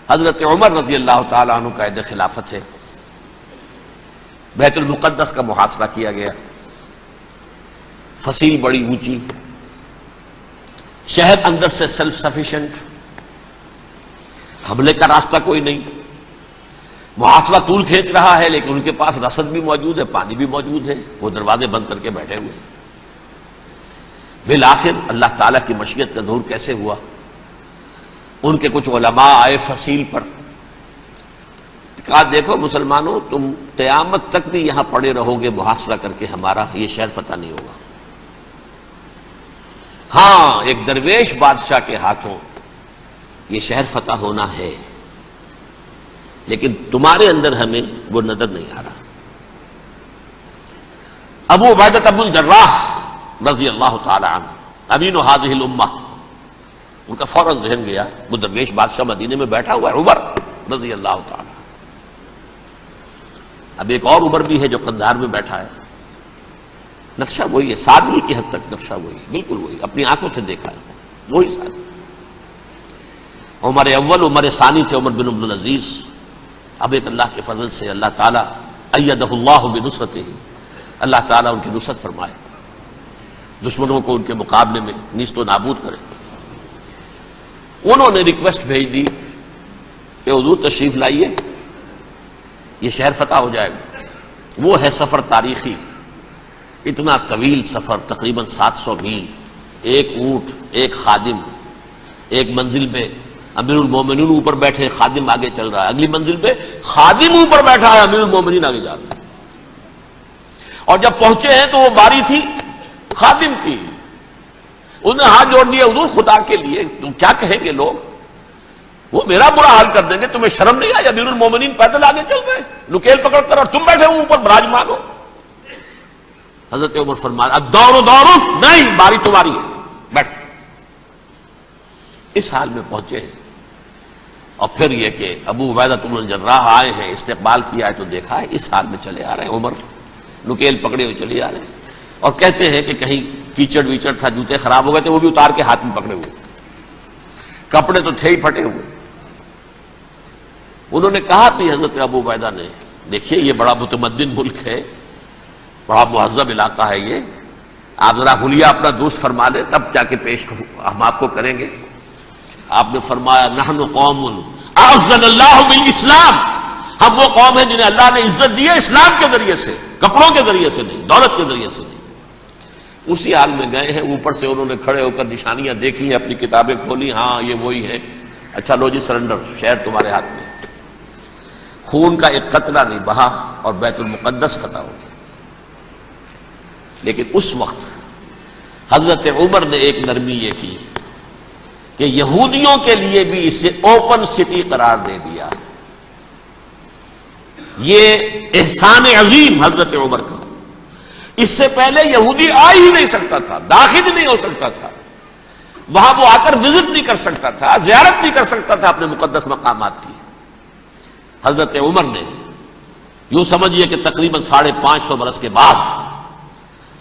حضرت عمر رضی اللہ تعالیٰ عنہ کا عہد خلافت ہے، بیت المقدس کا محاصرہ کیا گیا، فصیل بڑی اونچی، شہر اندر سے سیلف سفیشینٹ، حملے کا راستہ کوئی نہیں، محاصرہ طول کھینچ رہا ہے لیکن ان کے پاس رسد بھی موجود ہے، پانی بھی موجود ہے، وہ دروازے بند کر کے بیٹھے ہوئے ہیں۔ بالآخر اللہ تعالیٰ کی مشیت کا ظہور کیسے ہوا؟ ان کے کچھ علماء آئے فصیل پر، کہا دیکھو مسلمانوں، تم قیامت تک بھی یہاں پڑے رہو گے محاصرہ کر کے، ہمارا یہ شہر فتح نہیں ہوگا۔ ہاں ایک درویش بادشاہ کے ہاتھوں یہ شہر فتح ہونا ہے، لیکن تمہارے اندر ہمیں وہ نظر نہیں آ رہا۔ ابو عبیدہ بن الجراح رضی اللہ تعالی عنہ، امین هذه الامہ، ان کا فوراً ذہن گیا وہ درویش بادشاہ مدینے میں بیٹھا ہوا ہے، عمر رضی اللہ تعالی۔ اب ایک اور عمر بھی ہے جو قندھار میں بیٹھا ہے، نقشہ وہی ہے، سادگی کی حد تک نقشہ وہی، بالکل وہی، اپنی آنکھوں سے دیکھا ہے وہی سادگی۔ عمر اول عمر ثانی تھے عمر بن عبد العزیز۔ اب ایک اللہ کے فضل سے اللہ تعالیٰ ایدہ اللہ بنصرتہ، اللہ تعالیٰ ان کی نصرت فرمائے، دشمنوں کو ان کے مقابلے میں نیست و نابود کرے۔ انہوں نے ریکویسٹ بھیج دی کہ حضور تشریف لائیے، یہ شہر فتح ہو جائے گا۔ وہ ہے سفر تاریخی، اتنا طویل سفر، تقریباً 700 میل، ایک اونٹ، ایک خادم، ایک منزل پہ امیر المومنین اوپر بیٹھے، خادم آگے چل رہا ہے، اگلی منزل پہ خادم اوپر بیٹھا ہے، امیر المومنین آگے جا رہے ہیں۔ اور جب پہنچے ہیں تو وہ باری تھی خادم کی، انہوں نے ہاتھ جوڑ دیا، حضور خدا کے لیے تم کیا کہیں گے لوگ، وہ میرا برا حال کر دیں گے، تمہیں شرم نہیں آئی؟ امیر المومنین پیدل آگے چل رہے ہیں نکیل پکڑ کر، اور تم بیٹھے ہو اوپر براجمان ہو۔ حضرت عمر فرمایا الدور دورک، نہیں باری تمہاری ہے، بیٹھ۔ اس حال میں پہنچے ہیں، اور پھر یہ کہ ابو عبیدہ بن الجراح آئے ہیں، استقبال کیا ہے تو دیکھا ہے اس حال میں چلے آ رہے ہیں، عمر نکیل پکڑے ہوئے چلے آ رہے ہیں، اور کہتے ہیں کہ کہیں کیچڑ ویچڑ تھا، جوتے خراب ہو گئے تھے، وہ بھی اتار کے ہاتھ میں پکڑے ہوئے، کپڑے تو تھے ہی پھٹے ہوئے۔ انہوں نے کہا کہ حضرت ابو عبیدہ نے، دیکھیے یہ بڑا متمدن ملک ہے، بڑا مہذب علاقہ ہے یہ، آپ ذرا حلیہ اپنا دوست فرما لیں تب جا کے پیش ہم آپ کو کریں گے۔ آپ نے فرمایا نحن قوم اعزنا اللہ بالاسلام، ہم وہ قوم ہیں جنہیں اللہ نے عزت دی ہے اسلام کے ذریعے سے، کپڑوں کے ذریعے سے نہیں، دولت کے ذریعے سے نہیں۔ اسی حال میں گئے ہیں، اوپر سے انہوں نے کھڑے ہو کر نشانیاں دیکھی ہیں، اپنی کتابیں کھولی، ہاں یہ وہی ہے، اچھا لو جی سرنڈر، شہر تمہارے ہاتھ میں۔ خون کا ایک قطرہ نہیں بہا اور بیت المقدس فتح ہو گیا۔ لیکن اس وقت حضرت عمر نے ایک نرمی یہ کی کہ یہودیوں کے لیے بھی اسے اوپن سٹی قرار دے دیا۔ یہ احسان عظیم حضرت عمر کا، اس سے پہلے یہودی آ ہی نہیں سکتا تھا، داخل نہیں ہو سکتا تھا، وہاں وہ آ کر وزٹ نہیں کر سکتا تھا، زیارت نہیں کر سکتا تھا اپنے مقدس مقامات کی۔ حضرت عمر نے یوں سمجھیے کہ تقریباً 550 برس کے بعد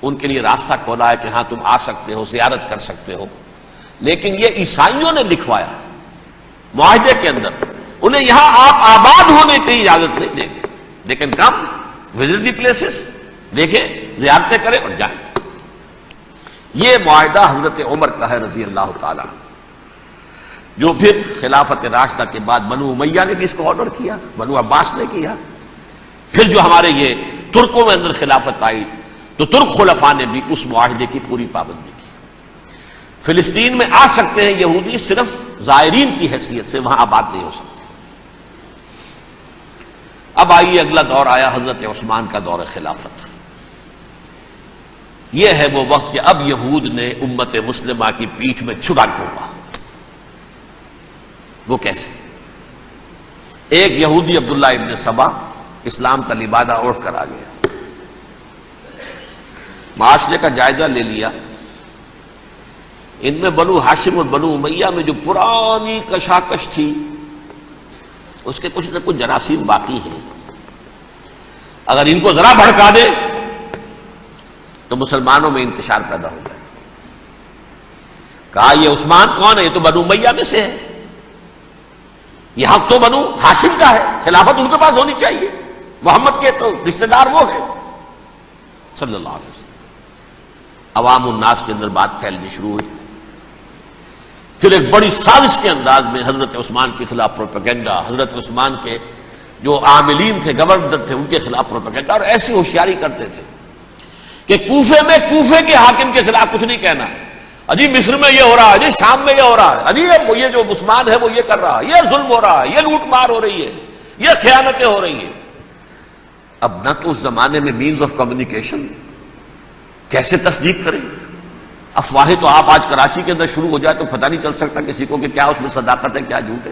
ان کے لیے راستہ کھولا ہے کہ ہاں تم آ سکتے ہو، زیارت کر سکتے ہو۔ لیکن یہ عیسائیوں نے لکھوایا معاہدے کے اندر، انہیں یہاں آپ آباد ہونے کی اجازت نہیں دیں گے، لیکن کم وزٹ دی پلیسز، دیکھیں زیارتیں کریں اور جائیں۔ یہ معاہدہ حضرت عمر کا ہے رضی اللہ تعالیٰ، جو پھر خلافت راشدہ کے بعد بنو امیہ نے بھی اس کو آنر کیا، بنو عباس نے کیا، پھر جو ہمارے یہ ترکوں میں اندر خلافت آئی تو ترک خلفاء نے بھی اس معاہدے کی پوری پابندی کی۔ فلسطین میں آ سکتے ہیں یہودی صرف زائرین کی حیثیت سے، وہاں آباد نہیں ہو سکتے۔ اب آئیے اگلا دور آیا حضرت عثمان کا دور خلافت۔ یہ ہے وہ وقت کہ اب یہود نے امت مسلمہ کی پیٹھ میں چھڑا گھونپا۔ وہ کیسے؟ ایک یہودی عبداللہ ابن سبا اسلام کا لبادہ اوڑھ کر آ گیا، معاشرے کا جائزہ لے لیا، ان میں بنو ہاشم اور بنو امیہ میں جو پرانی کشاکش تھی اس کے کچھ نہ کچھ جراثیم باقی ہیں، اگر ان کو ذرا بھڑکا دے تو مسلمانوں میں انتشار پیدا ہو جائے۔ کہا یہ عثمان کون ہے؟ یہ تو بنو امیہ میں سے ہے، یہ حق تو بنو ہاشم کا ہے، خلافت ان کے پاس ہونی چاہیے، محمد کے تو رشتہ دار وہ ہے صلی اللہ علیہ وسلم۔ عوام الناس کے اندر بات پھیلنی شروع ہوئی، پھر ایک بڑی سازش کے انداز میں حضرت عثمان کے خلاف پروپیگنڈا، حضرت عثمان کے جو عاملین تھے، گورنر تھے، ان کے خلاف پروپیگنڈا، اور ایسی ہوشیاری کرتے تھے کہ کوفے میں کوفے کے حاکم کے خلاف کچھ نہیں کہنا، اجی مصر میں یہ ہو رہا ہے، اجی شام میں یہ ہو رہا ہے، اجی یہ جو عثمان ہے وہ یہ کر رہا ہے، یہ ظلم ہو رہا ہے، یہ لوٹ مار ہو رہی ہے، یہ خیانتیں ہو رہی ہیں۔ اب نہ تو اس زمانے میں مینز آف کمیونیکیشن، کیسے تصدیق کریں؟ افواہیں تو آپ آج کراچی کے اندر شروع ہو جائے تو پتہ نہیں چل سکتا کسی کو کہ کیا اس میں صداقت ہے کیا جھوٹ ہے،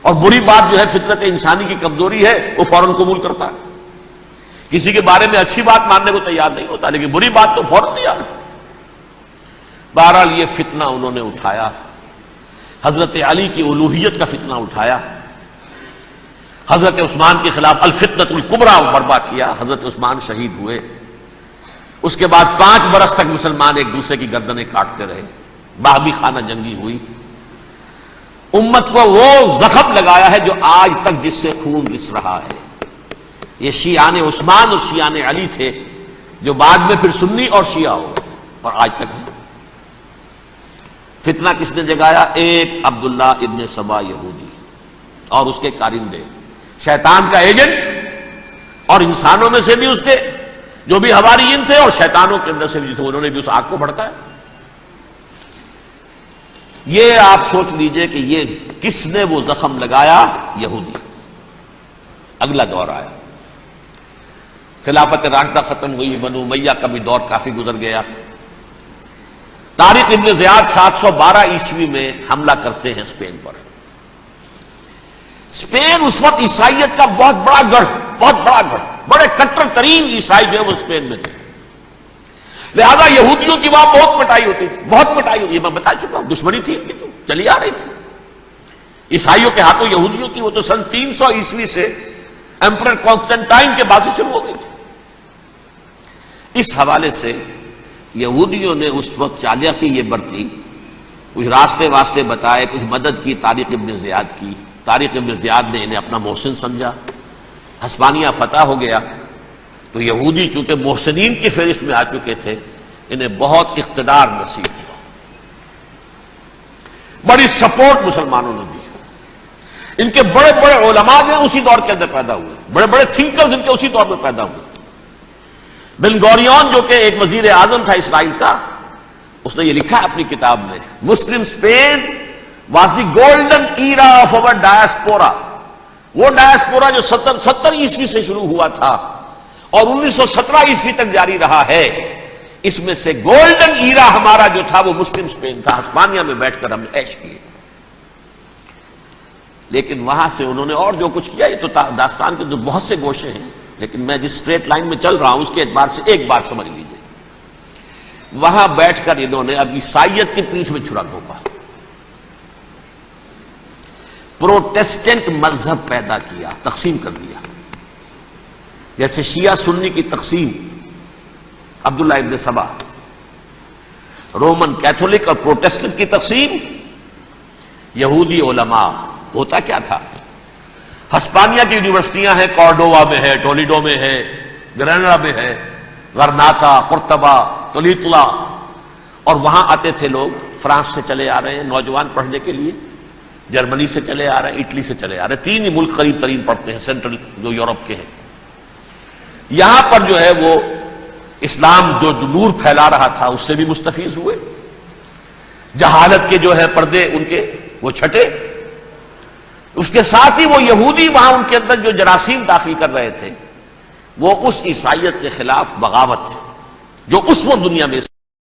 اور بری بات جو ہے فطرت انسانی کی کمزوری ہے وہ فوراً قبول کرتا ہے، کسی کے بارے میں اچھی بات ماننے کو تیار نہیں ہوتا لیکن بری بات تو فوراً تیار۔ بہرحال یہ فتنہ انہوں نے اٹھایا، حضرت علی کی الوہیت کا فتنہ اٹھایا، حضرت عثمان کے خلاف الفتنۃ الکبریٰ برپا کیا، حضرت عثمان شہید ہوئے، اس کے بعد 5 برس تک مسلمان ایک دوسرے کی گردنیں کاٹتے رہے، باہمی خانہ جنگی ہوئی، امت کو وہ زخم لگایا ہے جو آج تک جس سے خون رس رہا ہے۔ یہ شیعان عثمان اور شیعان علی تھے جو بعد میں پھر سنی اور شیعہ ہو اور آج تک ہے۔ فتنہ کس نے جگایا؟ ایک عبداللہ ابن سبا یہودی اور اس کے کارندے، شیطان کا ایجنٹ، اور انسانوں میں سے بھی اس کے جو بھی حواریین تھے اور شیطانوں کے اندر سے بھی تھے، انہوں نے بھی اس آگ کو بھڑکایا۔ یہ آپ سوچ لیجئے کہ یہ کس نے وہ زخم لگایا؟ یہودی۔ اگلا دور آیا، خلافت راشدہ ختم ہوئی، بنو امیہ کا بھی دور کافی گزر گیا۔ طارق ابن زیاد 712 عیسوی میں حملہ کرتے ہیں اسپین پر۔ اسپین اس وقت عیسائیت کا بہت بڑا گڑھ، بڑے کٹر ترین عیسائی جو ہے وہ اسپین میں تھے، لہذا یہودیوں کی وہاں بہت پٹائی ہوتی تھی، بہت پٹائی ہوتی ہے، میں بتا چکا ہوں، دشمنی تھی ان کی تو چلی آ رہی تھی عیسائیوں کے ہاتھوں یہودیوں کی، وہ تو سن 300 عیسوی سے ایمپرر کانسٹنٹائن کے بعد سے شروع ہو گئی تھی۔ اس حوالے سے یہودیوں نے اس وقت چالاکی یہ برتی، کچھ راستے واسطے بتائے، کچھ مدد کی طارق ابن زیاد کی۔ طارق ابن زیاد نے انہیں اپنا محسن سمجھا، ہسپانیہ فتح ہو گیا تو یہودی چونکہ محسنین کی فہرست میں آ چکے تھے، انہیں بہت اقتدار نصیب ہوا، بڑی سپورٹ مسلمانوں نے دی۔ ان کے بڑے بڑے علماء جو اسی دور کے اندر پیدا ہوئے، بڑے بڑے تھنکرز ان کے اسی دور میں پیدا ہوئے۔ بن گوریون جو کہ ایک وزیر اعظم تھا اسرائیل کا، اس نے یہ لکھا اپنی کتاب میں، Muslim Spain was the golden era of our diaspora. وہ ڈائسپورا جو 70 عیسوی سے شروع ہوا تھا اور 1917 عیسوی تک جاری رہا ہے، اس میں سے گولڈن ایرا ہمارا جو تھا وہ مسلم اسپین تھا، ہسپانیہ میں بیٹھ کر ہم نے عیش کیے۔ لیکن وہاں سے انہوں نے اور جو کچھ کیا، یہ تو داستان کے تو بہت سے گوشے ہیں، لیکن میں جس اسٹریٹ لائن میں چل رہا ہوں اس کے اعتبار سے ایک بات سمجھ لیجیے، وہاں بیٹھ کر انہوں نے اب عیسائیت کی پیٹھ میں چھرا گھونپا، پروٹیسٹنٹ مذہب پیدا کیا، تقسیم کر دیا، جیسے شیعہ سنی کی تقسیم، عبداللہ ابن سبا، رومن کیتھولک اور پروٹیسٹنٹ کی تقسیم، یہودی علماء۔ ہوتا کیا تھا؟ ہسپانیہ کی یونیورسٹیاں ہیں، کارڈووا میں ہے، ٹولیڈو میں ہے، گریناڈا میں ہے، غرناطہ، قرطبہ، تولیتلا، اور وہاں آتے تھے لوگ، فرانس سے چلے آ رہے ہیں نوجوان پڑھنے کے لیے، جرمنی سے چلے آ رہے ہیں، اٹلی سے چلے آ رہے ہیں، 3 ہی ملک قریب ترین پڑھتے ہیں سینٹرل جو یورپ کے ہیں۔ یہاں پر جو ہے وہ اسلام جو نور پھیلا رہا تھا اس سے بھی مستفیض ہوئے، جہالت کے جو ہے پردے ان کے وہ چھٹے، اس کے ساتھ ہی وہ یہودی وہاں ان کے اندر جو جراثیم داخل کر رہے تھے وہ اس عیسائیت کے خلاف بغاوت تھی جو اس وقت دنیا میں